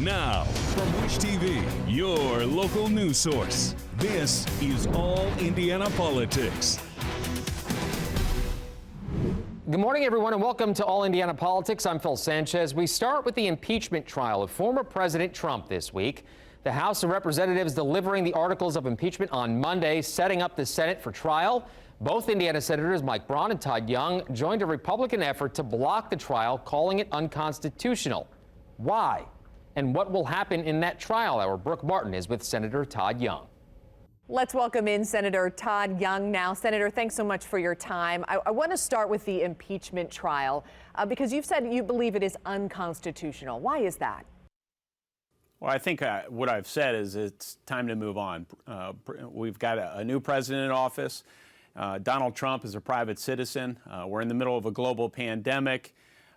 Now, from Wish TV, your local news source, this is All Indiana Politics. Good morning, everyone, and welcome to All Indiana Politics. I'm Phil Sanchez. We start with the impeachment trial of former President Trump this week. The House of Representatives delivering the articles of impeachment on Monday, setting up the Senate for trial. Both Indiana Senators Mike Braun and Todd Young joined a Republican effort to block the trial, calling it unconstitutional. Why? And what will happen in that trial? Our Brooke Martin is with Senator Todd Young. Let's welcome in Senator Todd Young now. Senator, thanks so much for your time. I want to start with the impeachment trial because you've said you believe it is unconstitutional. Why is that? Well, I think what I've said is it's time to move on. We've got a new president in office. Donald Trump is a private citizen. We're in the middle of a global pandemic,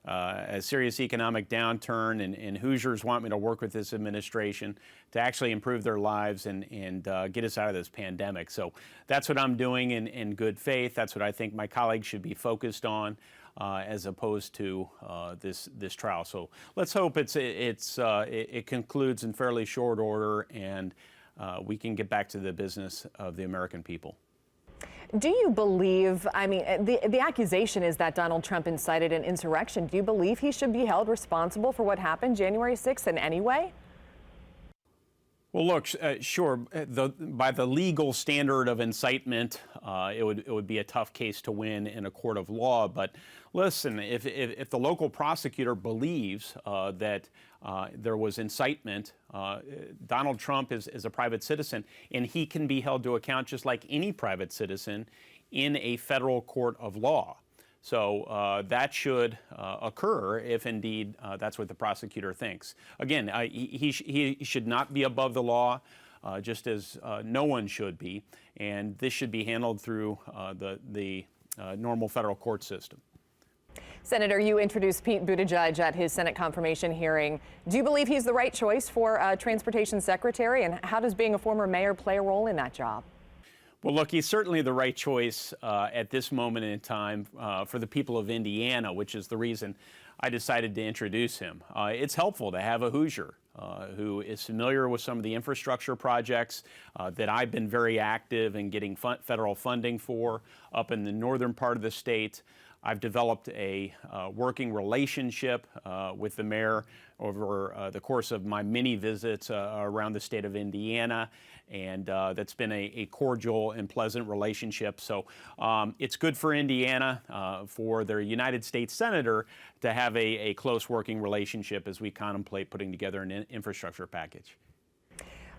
a serious economic downturn, and Hoosiers want me to work with this administration to actually improve their lives and get us out of this pandemic. So that's what I'm doing in good faith. That's what I think my colleagues should be focused on, as opposed to this trial. So let's hope it concludes in fairly short order, and we can get back to the business of the American people. Do you believe, the accusation is that Donald Trump incited an insurrection. Do you believe he should be held responsible for what happened January 6th in any way? Well, look, sure. By the legal standard of incitement, it would be a tough case to win in a court of law. But listen, if the local prosecutor believes that there was incitement, Donald Trump is a private citizen, and he can be held to account just like any private citizen in a federal court of law. So that should occur if indeed that's what the prosecutor thinks. Again, he should not be above the law, just as no one should be, and this should be handled through the normal federal court system. Senator, you introduced Pete Buttigieg at his Senate confirmation hearing. Do you believe he's the right choice for Transportation Secretary, and how does being a former mayor play a role in that job? Well, look, he's certainly the right choice at this moment in time for the people of Indiana, which is the reason I decided to introduce him. It's helpful to have a Hoosier who is familiar with some of the infrastructure projects that I've been very active in getting federal funding for up in the northern part of the state. I've developed a working relationship with the mayor over the course of my many visits around the state of Indiana, and that's been a cordial and pleasant relationship. So it's good for Indiana, for their United States Senator, to have a close working relationship as we contemplate putting together an infrastructure package.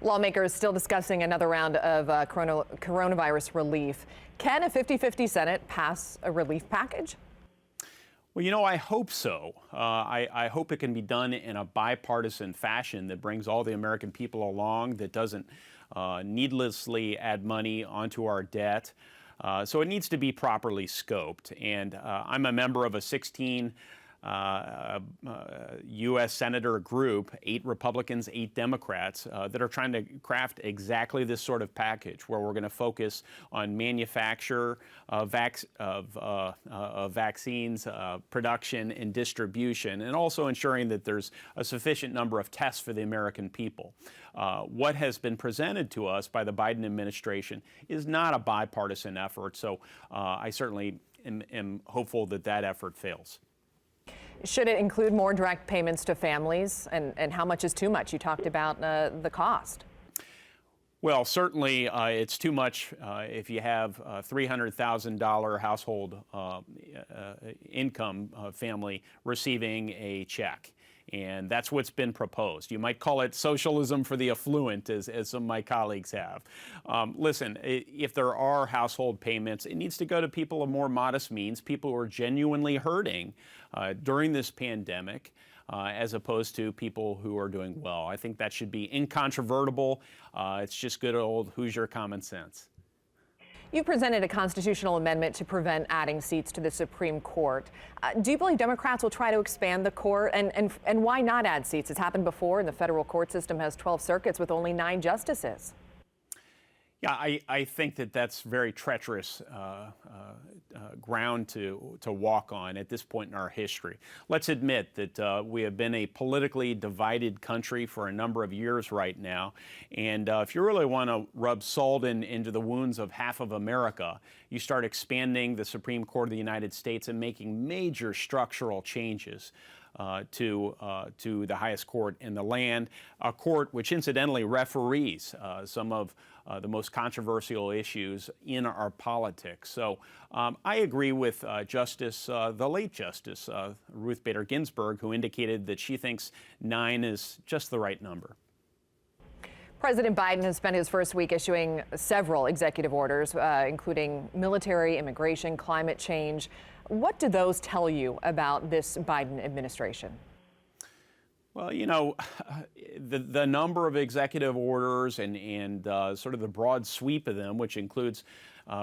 Lawmakers still discussing another round of coronavirus relief. Can a 50-50 Senate pass a relief package? Well, you know, I hope so. I hope it can be done in a bipartisan fashion that brings all the American people along, that doesn't needlessly add money onto our debt. So it needs to be properly scoped. And I'm a member of a 16 U.S. Senator group, 8 Republicans, 8 Democrats, that are trying to craft exactly this sort of package where we're going to focus on manufacture of vaccines, production and distribution, and also ensuring that there's a sufficient number of tests for the American people. What has been presented to us by the Biden administration is not a bipartisan effort, so I certainly am hopeful that that effort fails. Should it include more direct payments to families? And how much is too much? You talked about the cost. Well, certainly it's too much if you have a $300,000 household income family receiving a check. And that's what's been proposed. You might call it socialism for the affluent, as some of my colleagues have. Listen, if there are household payments, it needs to go to people of more modest means, people who are genuinely hurting during this pandemic, as opposed to people who are doing well. I think that should be incontrovertible. It's just good old Hoosier common sense. You presented a constitutional amendment to prevent adding seats to the Supreme Court. Do you believe Democrats will try to expand the court? And why not add seats? It's happened before, and the federal court system has 12 circuits with only 9 justices. Yeah, I think that that's very treacherous ground to walk on at this point in our history. Let's admit that we have been a politically divided country for a number of years right now. And if you really want to rub salt into the wounds of half of America, you start expanding the Supreme Court of the United States and making major structural changes to the highest court in the land, a court which incidentally referees some of the most controversial issues in our politics. So I agree with the late Justice Ruth Bader Ginsburg, who indicated that she thinks 9 is just the right number. President Biden has spent his first week issuing several executive orders, including military, immigration, climate change. What do those tell you about this Biden administration? Well, you know, the number of executive orders and sort of the broad sweep of them, which includes,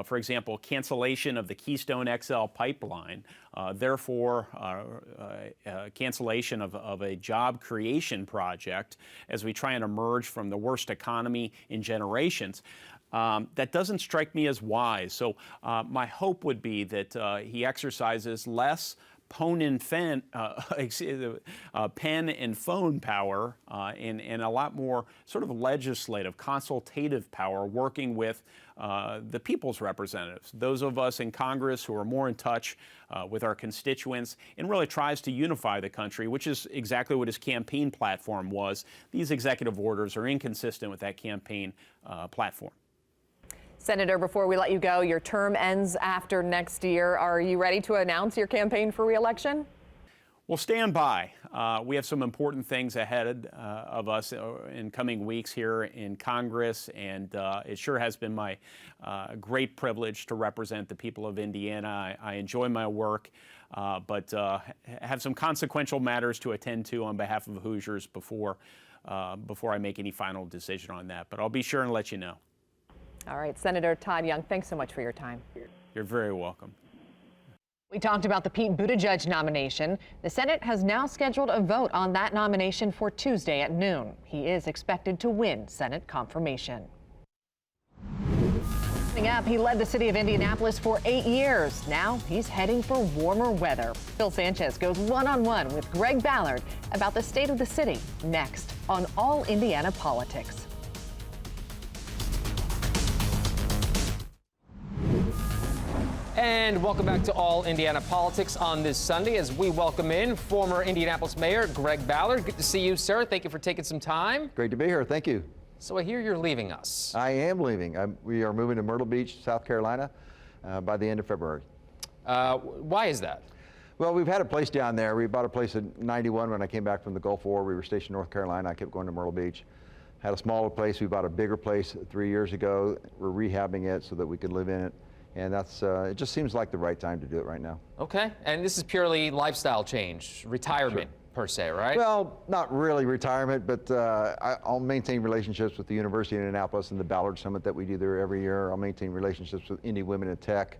for example, cancellation of the Keystone XL pipeline, therefore cancellation of a job creation project as we try and emerge from the worst economy in generations. That doesn't strike me as wise. So my hope would be that he exercises less pen and phone power and a lot more sort of legislative, consultative power, working with the people's representatives, those of us in Congress who are more in touch with our constituents, and really tries to unify the country, which is exactly what his campaign platform was. These executive orders are inconsistent with that campaign platform. Senator, before we let you go, your term ends after next year. Are you ready to announce your campaign for re-election? Well, stand by. We have some important things ahead of us in coming weeks here in Congress, and it sure has been my great privilege to represent the people of Indiana. I enjoy my work, but have some consequential matters to attend to on behalf of Hoosiers before I make any final decision on that. But I'll be sure and let you know. All right, Senator Todd Young, thanks so much for your time. You're very welcome. We talked about the Pete Buttigieg nomination. The Senate has now scheduled a vote on that nomination for Tuesday at noon. He is expected to win Senate confirmation. Coming up, he led the city of Indianapolis for 8 years. Now he's heading for warmer weather. Phil Sanchez goes one-on-one with Greg Ballard about the state of the city next on All Indiana Politics. And welcome back to All Indiana Politics on this Sunday as we welcome in former Indianapolis Mayor Greg Ballard. Good to see you, sir. Thank you for taking some time. Great to be here. Thank you. So I hear you're leaving us. I am leaving. We are moving to Myrtle Beach, South Carolina by the end of February. Why is that? Well, we've had a place down there. We bought a place in '91 when I came back from the Gulf War. We were stationed in North Carolina. I kept going to Myrtle Beach. Had a smaller place. We bought a bigger place 3 years ago. We're rehabbing it so that we could live in it. And that's it just seems like the right time to do it right now. Okay. And this is purely lifestyle change, retirement per se, right? Well, not really retirement, but I'll maintain relationships with the University of Indianapolis and the Ballard Summit that we do there every year. I'll maintain relationships with Indy Women in Tech.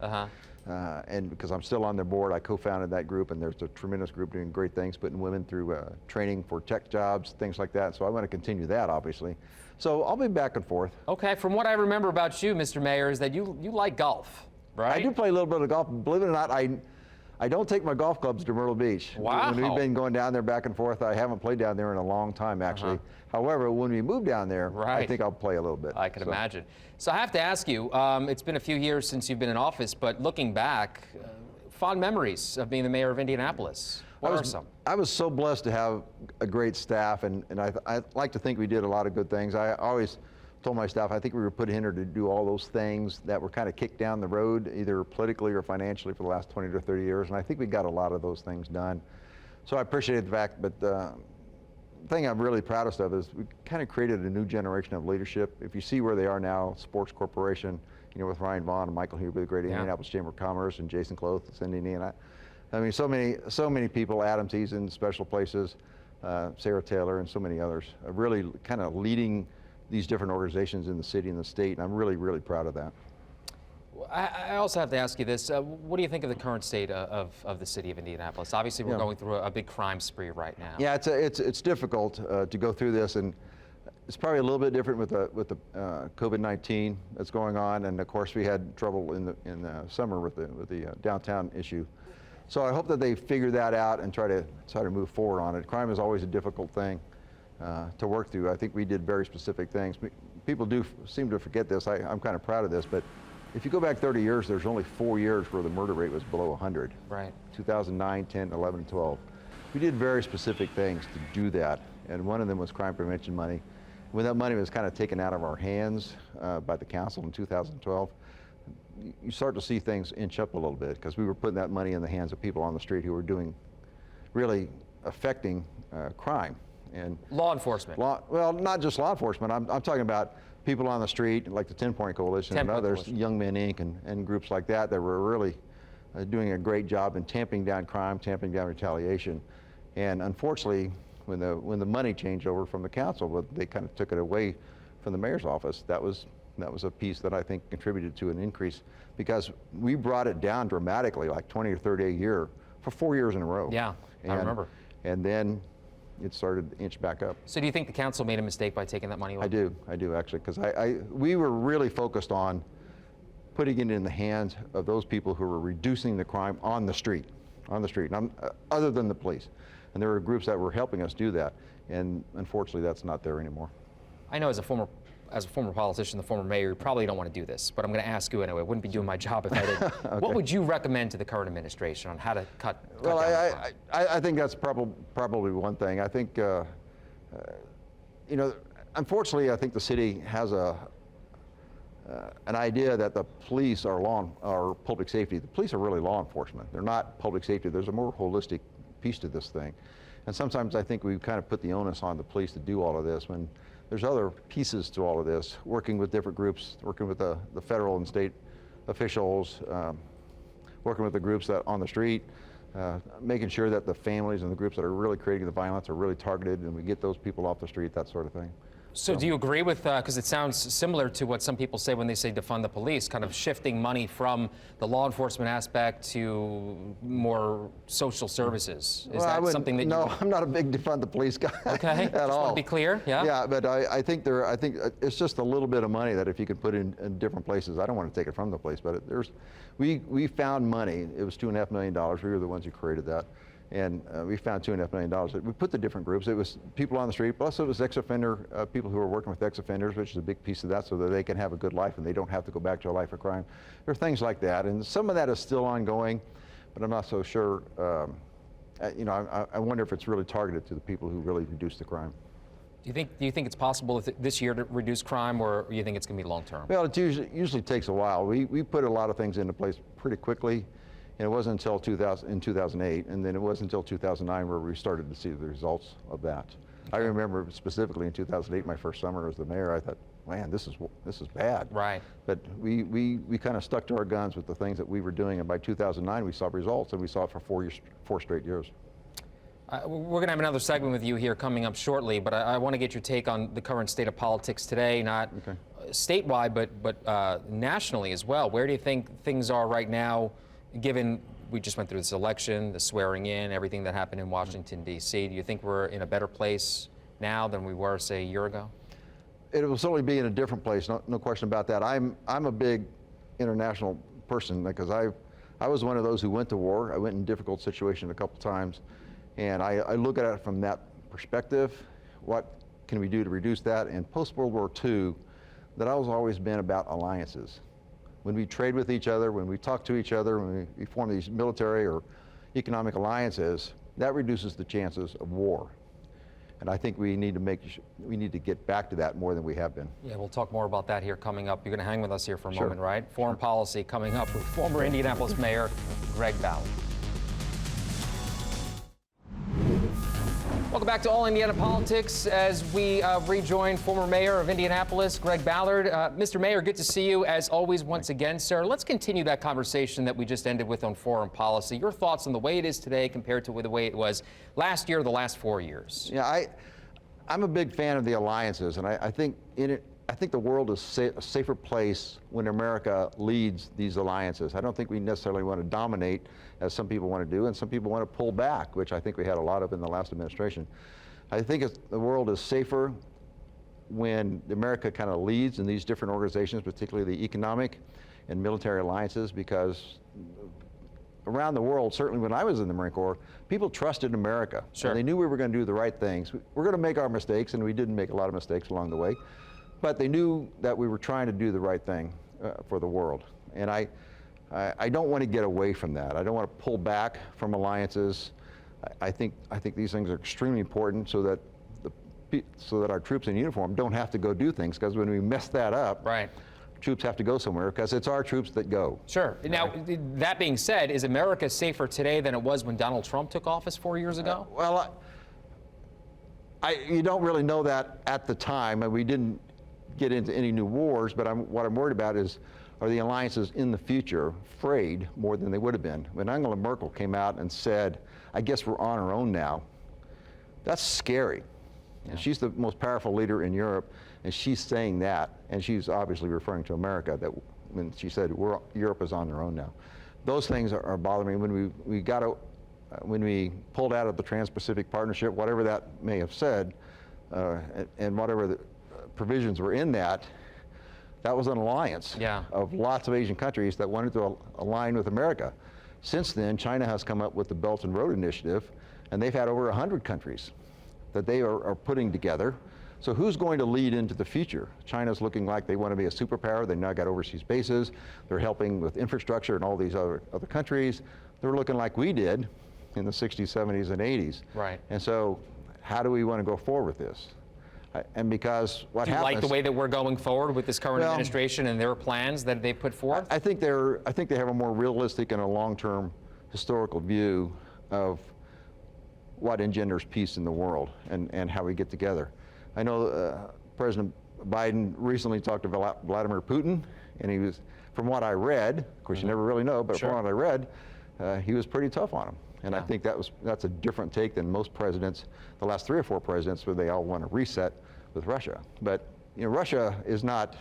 And because I'm still on their board, I co-founded that group, and there's a tremendous group doing great things, putting women through training for tech jobs, things like that. So I want to continue that, obviously. So I'll be back and forth. Okay. From what I remember about you, Mr. Mayor, is that you like golf, right? I do play a little bit of golf. Believe it or not, I don't take my golf clubs to Myrtle Beach. Wow. When we've been going down there back and forth, I haven't played down there in a long time, actually. However, when we move down there, I think I'll play a little bit. I can imagine. So I have to ask you, it's been a few years since you've been in office, but looking back, fond memories of being the mayor of Indianapolis. What are some? I was so blessed to have a great staff, and I like to think we did a lot of good things. I always told my staff, I think we were put in here to do all those things that were kind of kicked down the road, either politically or financially, for the last 20 to 30 years, and I think we got a lot of those things done. So I appreciate the fact, but the thing I'm really proudest of is we kind of created a new generation of leadership. If you see where they are now, Sports Corporation, you know, with Ryan Vaughn and Michael Huber, the great Indianapolis Chamber of Commerce, and Jason Cloth, that's in Indiana. I mean, so many people, Adam Thiessen, Special Places, Sarah Taylor, and so many others, are really kind of leading these different organizations in the city and the state, and I'm really, really proud of that. I also have to ask you this. What do you think of the current state of the city of Indianapolis? Obviously, we're going through a big crime spree right now. Yeah, it's difficult to go through this, and It's probably a little bit different with the COVID-19 that's going on, and of course we had trouble in the summer with the downtown issue. So I hope that they figure that out and try to move forward on it. Crime is always a difficult thing to work through. I think we did very specific things. People do seem to forget this. I'm kind of proud of this, but if you go back 30 years, there's only 4 years where the murder rate was below 100. Right. 2009, 10, 11, 12. We did very specific things to do that, and one of them was crime prevention money. When that money was kind of taken out of our hands by the council in 2012, you start to see things inch up a little bit, because we were putting that money in the hands of people on the street who were really affecting crime. And law enforcement. Well, not just law enforcement. I'm talking about people on the street, like the 10-Point Coalition and others, Young Men Inc. and groups like that were really doing a great job in tamping down crime, tamping down retaliation. And unfortunately, when the money changed over from the council, but they kind of took it away from the mayor's office, that was a piece that I think contributed to an increase, because we brought it down dramatically, like 20 or 30 a year for 4 years in a row. Yeah, I remember. And then it started to inch back up. So do you think the council made a mistake by taking that money away? I do actually, because we were really focused on putting it in the hands of those people who were reducing the crime on the street, and other than the police. And there were groups that were helping us do that, and unfortunately that's not there anymore. I know as a former politician, the former mayor, you probably don't want to do this, but I'm going to ask you anyway. I wouldn't be doing my job if I didn't. Okay. What would you recommend to the current administration on how to cut down on crime? I think that's probably one thing. I think, unfortunately, I think the city has an idea that the police are public safety. The police are really law enforcement. They're not public safety. There's a more holistic piece to this thing. And sometimes I think we kind of put the onus on the police to do all of this, when there's other pieces to all of this, working with different groups, working with the federal and state officials, working with the groups that on the street, making sure that the families and the groups that are really creating the violence are really targeted, and we get those people off the street, that sort of thing. So do you agree with, because it sounds similar to what some people say when they say defund the police, kind of shifting money from the law enforcement aspect to more social services? Is that something that No, I'm not a big defund the police guy. Okay, at just all. want to be clear, yeah? Yeah, but I think it's just a little bit of money that if you could put in different places. I don't want to take it from the police, but we found money. It was $2.5 million. We were the ones who created that. And we found $2.5 million. We put the different groups. It was people on the street, plus it was ex-offender, people who are working with ex-offenders, which is a big piece of that, so that they can have a good life and they don't have to go back to a life of crime. There are things like that, and some of that is still ongoing, but I'm not so sure. I wonder if it's really targeted to the people who really reduce the crime. Do you think it's possible this year to reduce crime, or do you think it's going to be long-term? Well, it usually takes a while. We put a lot of things into place pretty quickly. And it wasn't until 2008, and then it wasn't until 2009 where we started to see the results of that. Okay. I remember specifically in 2008, my first summer as the mayor, I thought, man, this is bad. Right. But we kind of stuck to our guns with the things that we were doing, and by 2009 we saw results, and we saw it for 4 straight years. We're going to have another segment with you here coming up shortly, but I want to get your take on the current state of politics today, not statewide, but nationally as well. Where do you think things are right now, given we just went through this election, the swearing in, everything that happened in Washington, D.C.? Do you think we're in a better place now than we were, say, a year ago? It will certainly be in a different place, no question about that. I'm a big international person, because I was one of those who went to war. I went in a difficult situation a couple times, and I look at it from that perspective. What can we do to reduce that? And post-World War II, that has always been about alliances. When we trade with each other, when we talk to each other, when we form these military or economic alliances, that reduces the chances of war. And I think we need to get back to that more than we have been. Yeah, we'll talk more about that here coming up. You're going to hang with us here for a moment, right? Foreign policy coming up with former Indianapolis Mayor Greg Ballard. Welcome back to All Indiana Politics as we rejoin former Mayor of Indianapolis, Greg Ballard. Mr. Mayor, good to see you as always once again, sir. Let's continue that conversation that we just ended with on foreign policy. Your thoughts on the way it is today compared to the way it was last year or the last 4 years? Yeah, I'm a big fan of the alliances, and I think the world is a safer place when America leads these alliances. I don't think we necessarily want to dominate, as some people want to do, and some people want to pull back, which I think we had a lot of in the last administration. I think the world is safer when America kind of leads in these different organizations, particularly the economic and military alliances, because around the world, certainly when I was in the Marine Corps, people trusted America. Sure. And they knew we were going to do the right things. We're going to make our mistakes, and we didn't make a lot of mistakes along the way, but they knew that we were trying to do the right thing for the world. And I don't want to get away from that. I don't want to pull back from alliances. I think these things are extremely important so that our troops in uniform don't have to go do things, because when we mess that up, Right. troops have to go somewhere, because it's our troops that go. Sure. Now, that being said, is America safer today than it was when Donald Trump took office 4 years ago? Well, you don't really know that at the time, and we didn't get into any new wars, but what I'm worried about is, are the alliances in the future frayed more than they would have been? When Angela Merkel came out and said, I guess we're on our own now, that's scary. Yeah. And she's the most powerful leader in Europe, and she's saying that, and she's obviously referring to America, that when she said Europe is on their own now. Those things are bothering me. When we pulled out of the Trans-Pacific Partnership, whatever that may have said, and whatever the provisions were in that, that was an alliance of lots of Asian countries that wanted to align with America. Since then, China has come up with the Belt and Road Initiative, and they've had over 100 countries that they are putting together. So who's going to lead into the future? China's looking like they want to be a superpower. They now got overseas bases. They're helping with infrastructure in all these other countries. They're looking like we did in the 60s, 70s, and 80s. Right. And so how do we want to go forward with this? And because what Do you happens, like the way that we're going forward with this current administration and their plans that they put forth? I think they have a more realistic and a long-term historical view of what engenders peace in the world and how we get together. I know President Biden recently talked about Vladimir Putin, and he was, from what I read, of course you never really know, but Sure. from what I read, he was pretty tough on him. And I Yeah. think that's a different take than most presidents, the last 3 or 4 presidents, where they all want to reset with Russia. But Russia is not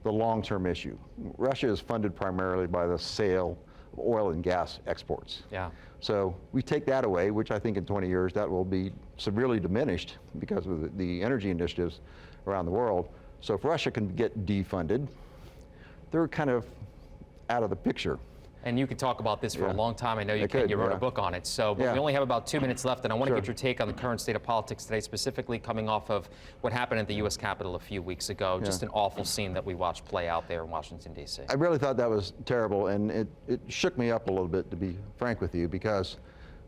the long-term issue. Russia is funded primarily by the sale of oil and gas exports. Yeah. So we take that away, which I think in 20 years that will be severely diminished because of the energy initiatives around the world. So if Russia can get defunded, they're kind of out of the picture. And you could talk about this for a long time. I know you I can. could, You wrote a yeah. book on it. So but Yeah. we only have about 2 minutes left, and I want to Sure. get your take on the current state of politics today, specifically coming off of what happened at the U.S. Capitol a few weeks ago. Yeah. Just an awful scene that we watched play out there in Washington, D.C. I really thought that was terrible, and it shook me up a little bit, to be frank with you, because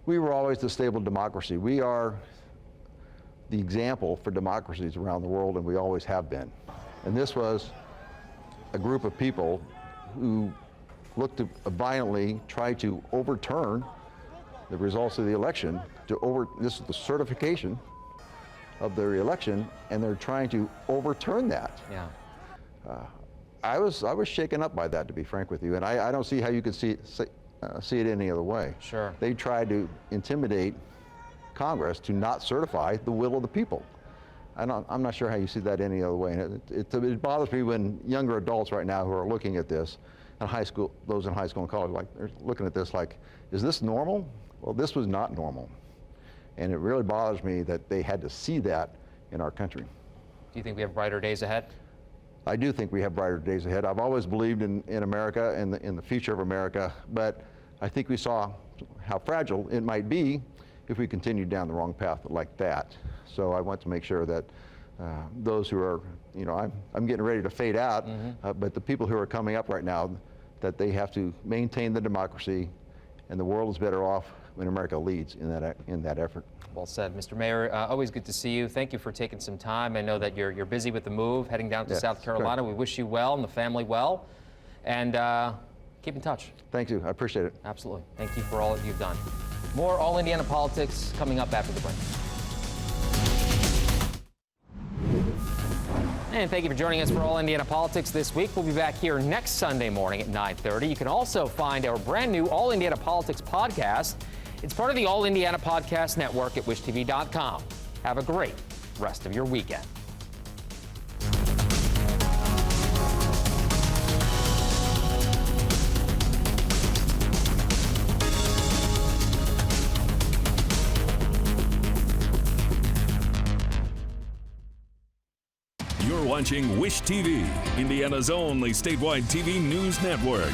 we were always the stable democracy. We are the example for democracies around the world, and we always have been. And this was a group of people who looked to violently try to overturn the results of the election. This is the certification of their election, and they're trying to overturn that. Yeah. I was shaken up by that, to be frank with you, and I don't see how you could see it any other way. Sure. They tried to intimidate Congress to not certify the will of the people. I'm not sure how you see that any other way. And it bothers me when younger adults right now who are looking at this, and those in high school and college, like they're looking at this like, is this normal? Well, this was not normal, and it really bothers me that they had to see that in our country. Do you think we have brighter days ahead? I do think we have brighter days ahead. I've always believed in America and in the future of America, but I think we saw how fragile it might be if we continued down the wrong path like that. So I want to make sure that those who are, I'm getting ready to fade out, but the people who are coming up right now, that they have to maintain the democracy, and the world is better off when America leads in that effort. Well said. Mr. Mayor, always good to see you. Thank you for taking some time. I know that you're busy with the move, heading down to Yes, South Carolina. correct. We wish you well and the family well, and keep in touch. Thank you. I appreciate it. Absolutely. Thank you for all that you've done. More All Indiana Politics coming up after the break. And thank you for joining us for All Indiana Politics this week. We'll be back here next Sunday morning at 9:30. You can also find our brand new All Indiana Politics podcast. It's part of the All Indiana Podcast Network at wishtv.com. Have a great rest of your weekend. You're watching Wish TV, Indiana's only statewide TV news network.